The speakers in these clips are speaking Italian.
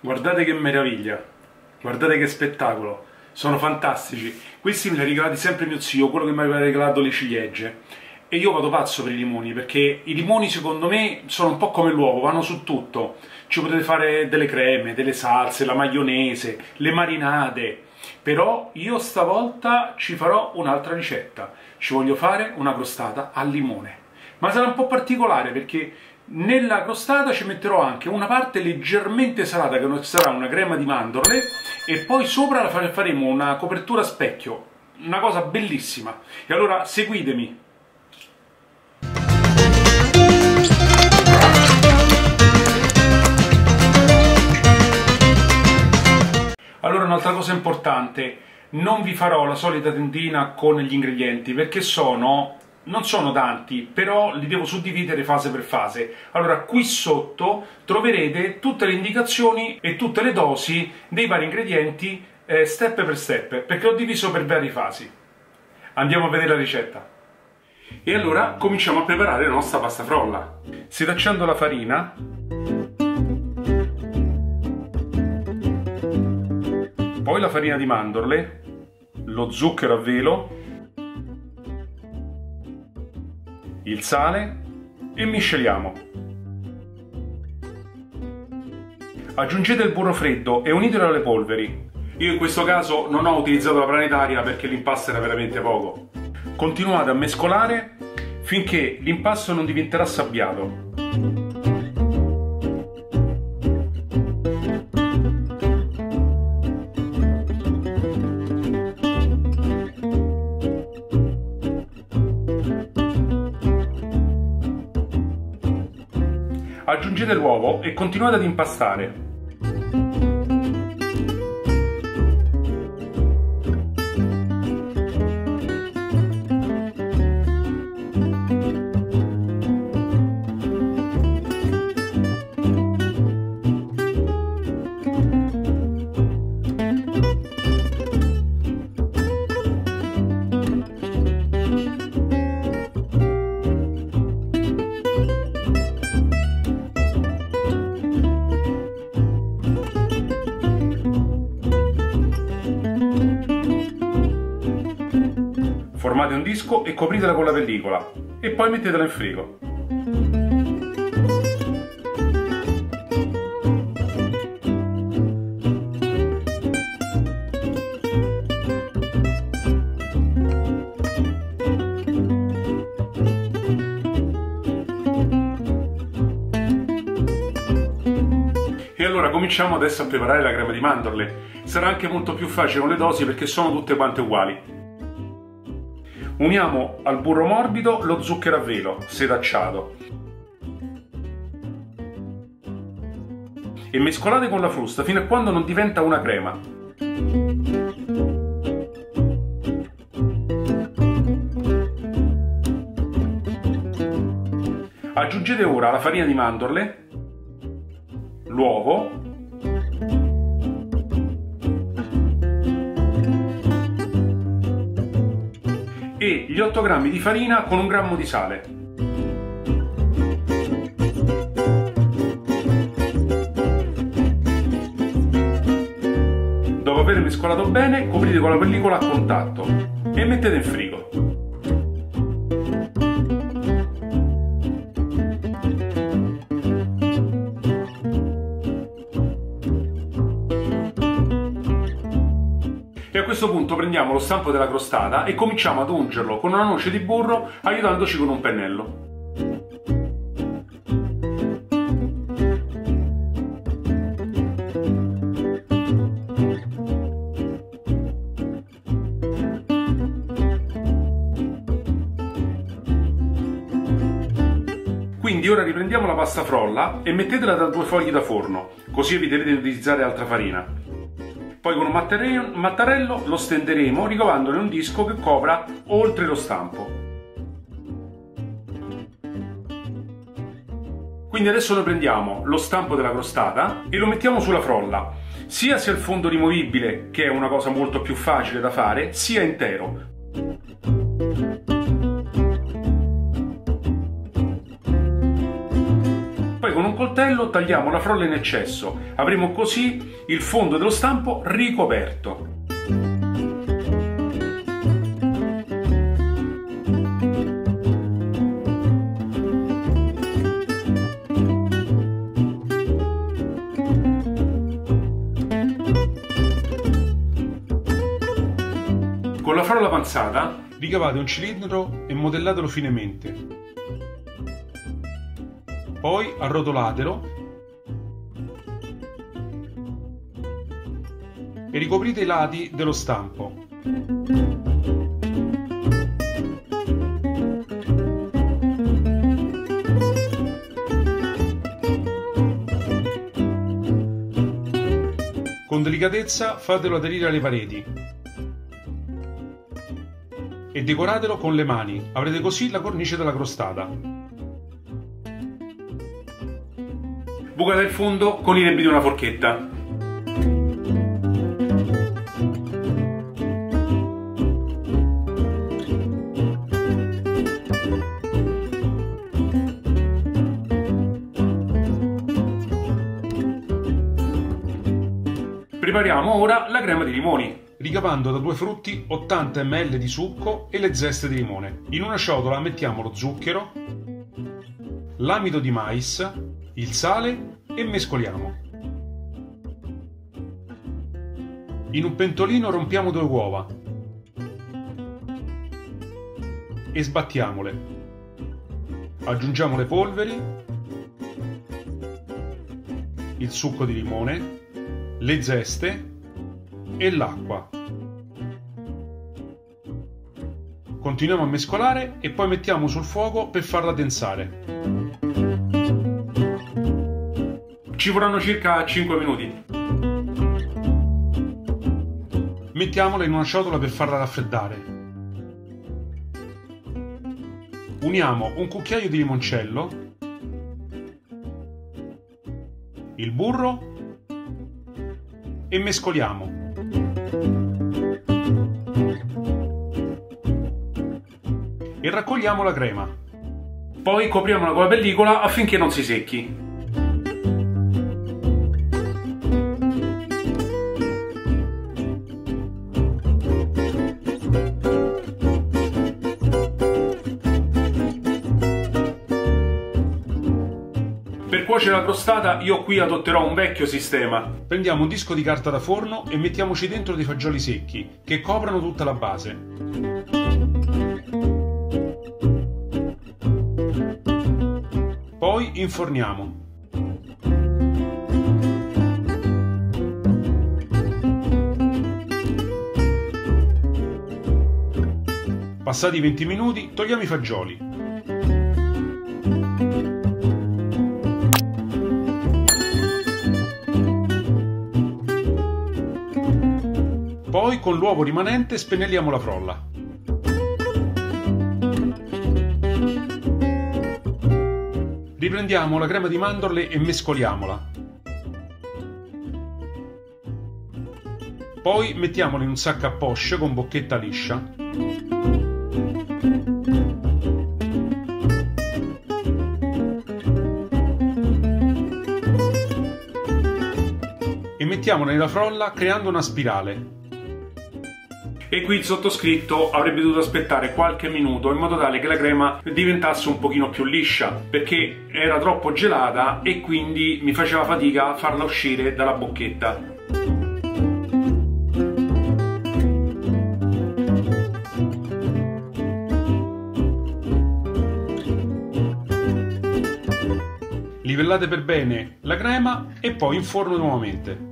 Guardate che meraviglia, guardate che spettacolo, sono fantastici. Questi me li ha regalati sempre mio zio, quello che mi aveva regalato le ciliegie. E io vado pazzo per i limoni, perché i limoni secondo me sono un po' come l'uovo, vanno su tutto. Ci potete fare delle creme, delle salse, la maionese, le marinate. Però io stavolta ci farò un'altra ricetta. Ci voglio fare una crostata al limone. Ma sarà un po' particolare perché nella crostata ci metterò anche una parte leggermente salata, che sarà una crema di mandorle, e poi sopra la faremo una copertura a specchio. Una cosa bellissima. E allora seguitemi. Allora, un'altra cosa importante, non vi farò la solita tendina con gli ingredienti perché non sono tanti, però li devo suddividere fase per fase. Allora, qui sotto troverete tutte le indicazioni e tutte le dosi dei vari ingredienti step per step, perché ho diviso per varie fasi. Andiamo a vedere la ricetta. E allora cominciamo a preparare la nostra pasta frolla. Setacciando la farina, poi la farina di mandorle, lo zucchero a velo, il sale e misceliamo. Aggiungete il burro freddo e unitelo alle polveri. Io in questo caso non ho utilizzato la planetaria perché l'impasto era veramente poco. Continuate a mescolare finché l'impasto non diventerà sabbiato. Aggiungete l'uovo e continuate ad impastare. Formate un disco e copritela con la pellicola e poi mettetela in frigo. E allora cominciamo adesso a preparare la crema di mandorle. Sarà anche molto più facile con le dosi perché sono tutte quante uguali. Uniamo al burro morbido lo zucchero a velo setacciato e mescolate con la frusta fino a quando non diventa una crema. Aggiungete ora la farina di mandorle, l'uovo e gli 8 grammi di farina con 1 grammo di sale. Dopo aver mescolato bene, coprite con la pellicola a contatto e mettete in frigo. E a questo punto prendiamo lo stampo della crostata e cominciamo ad ungerlo con una noce di burro aiutandoci con un pennello. Quindi ora riprendiamo la pasta frolla e mettetela da 2 fogli da forno, così eviterete di utilizzare altra farina. Poi con un mattarello lo stenderemo ricovandone un disco che copra oltre lo stampo. Quindi adesso noi prendiamo lo stampo della crostata e lo mettiamo sulla frolla, sia se il fondo rimovibile, che è una cosa molto più facile da fare, sia intero. coltello tagliamo la frolla in eccesso, avremo così il fondo dello stampo ricoperto. Con la frolla avanzata ricavate un cilindro e modellatelo finemente. Poi arrotolatelo e ricoprite i lati dello stampo. Con delicatezza fatelo aderire alle pareti e decoratelo con le mani, avrete così la cornice della crostata. Bucate il fondo con i lembi di una forchetta. Prepariamo ora la crema di limoni, ricavando da due frutti 80 ml di succo e le zeste di limone. In una ciotola mettiamo lo zucchero, l'amido di mais, il sale e mescoliamo. In un pentolino rompiamo 2 uova e sbattiamole. Aggiungiamo le polveri, il succo di limone, le zeste e l'acqua. Continuiamo a mescolare e poi mettiamo sul fuoco per farla addensare. Ci vorranno circa 5 minuti. Mettiamola in una ciotola per farla raffreddare. Uniamo un cucchiaio di limoncello, il burro e mescoliamo. E raccogliamo la crema. Poi copriamola con la pellicola affinché non si secchi. Per cuocere la crostata io qui adotterò un vecchio sistema. Prendiamo un disco di carta da forno e mettiamoci dentro dei fagioli secchi che coprano tutta la base. Poi inforniamo. Passati 20 minuti togliamo i fagioli. Poi con l'uovo rimanente spennelliamo la frolla. Riprendiamo la crema di mandorle e mescoliamola. Poi mettiamola in un sacco a poche con bocchetta liscia. E mettiamola nella frolla creando una spirale. E qui il sottoscritto avrebbe dovuto aspettare qualche minuto in modo tale che la crema diventasse un pochino più liscia, perché era troppo gelata e quindi mi faceva fatica a farla uscire dalla bocchetta. Livellate per bene la crema e poi in forno nuovamente.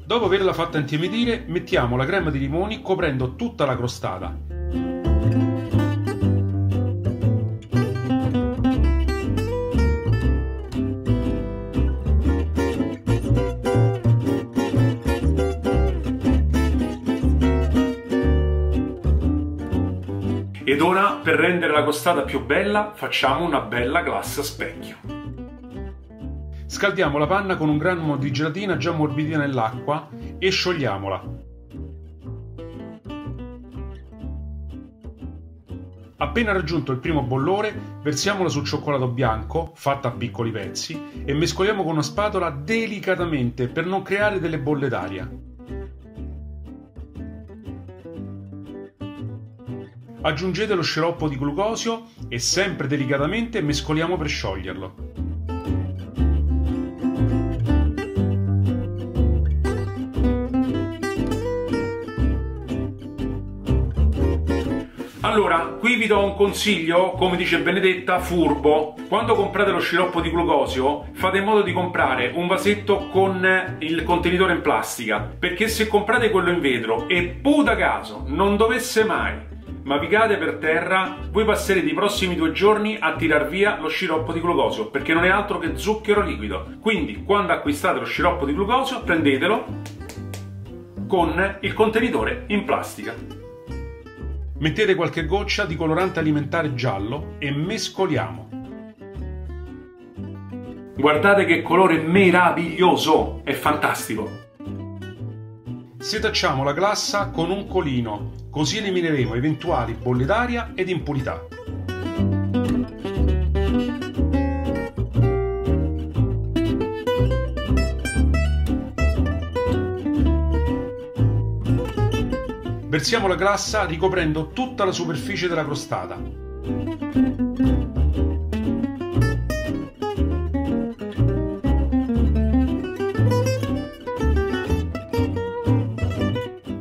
Dopo averla fatta intiepidire, mettiamo la crema di limoni coprendo tutta la crostata. Ed ora, per rendere la crostata più bella, facciamo una bella glassa a specchio. Scaldiamo la panna con un granulo di gelatina già ammorbidita nell'acqua e sciogliamola. Appena raggiunto il primo bollore, versiamola sul cioccolato bianco, fatta a piccoli pezzi, e mescoliamo con una spatola delicatamente per non creare delle bolle d'aria. Aggiungete lo sciroppo di glucosio e sempre delicatamente mescoliamo per scioglierlo. Allora, qui vi do un consiglio, come dice Benedetta, furbo. Quando comprate lo sciroppo di glucosio, fate in modo di comprare un vasetto con il contenitore in plastica, perché se comprate quello in vetro e puta caso non dovesse mai, ma vi cade per terra, voi passerete i prossimi 2 giorni a tirar via lo sciroppo di glucosio, perché non è altro che zucchero liquido. Quindi, quando acquistate lo sciroppo di glucosio, prendetelo con il contenitore in plastica. Mettete qualche goccia di colorante alimentare giallo e mescoliamo. Guardate che colore meraviglioso! È fantastico! Setacciamo la glassa con un colino, così elimineremo eventuali bolle d'aria ed impurità. Versiamo la glassa ricoprendo tutta la superficie della crostata.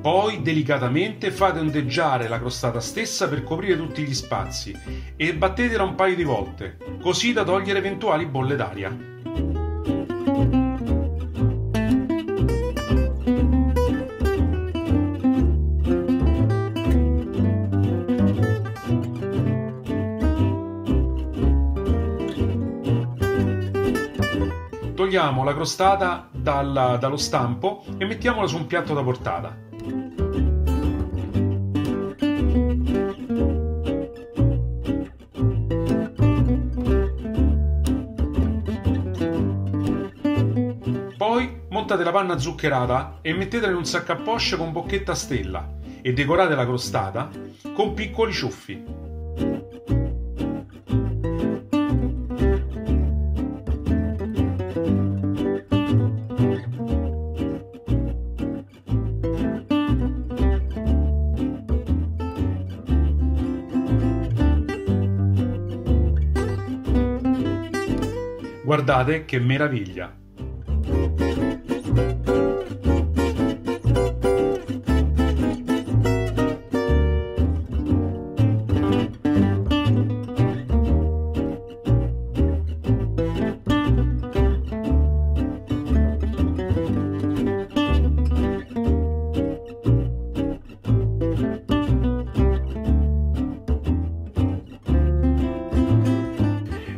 Poi delicatamente fate ondeggiare la crostata stessa per coprire tutti gli spazi e battetela un paio di volte, così da togliere eventuali bolle d'aria. Togliamo la crostata dallo stampo e mettiamola su un piatto da portata. Poi montate la panna zuccherata e mettetela in un sacco a poche con bocchetta a stella e decorate la crostata con piccoli ciuffi. Guardate che meraviglia!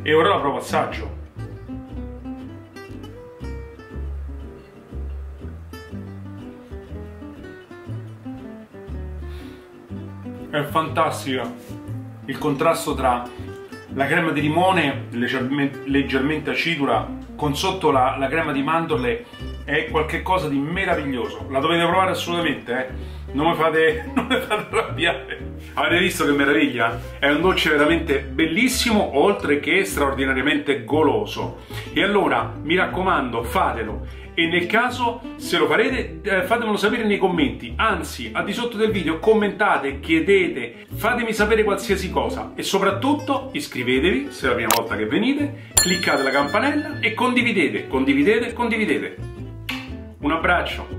E ora la provo assaggio. È fantastica il contrasto tra la crema di limone leggermente acidula con sotto la crema di mandorle. È qualcosa di meraviglioso, la dovete provare assolutamente, non mi fate arrabbiare. Avete visto che meraviglia? È un dolce veramente bellissimo, oltre che straordinariamente goloso. E allora mi raccomando, fatelo. E nel caso, se lo farete, fatemelo sapere nei commenti, anzi, al di sotto del video commentate, chiedete, fatemi sapere qualsiasi cosa e soprattutto iscrivetevi se è la prima volta che venite, cliccate la campanella e condividete. Un abbraccio!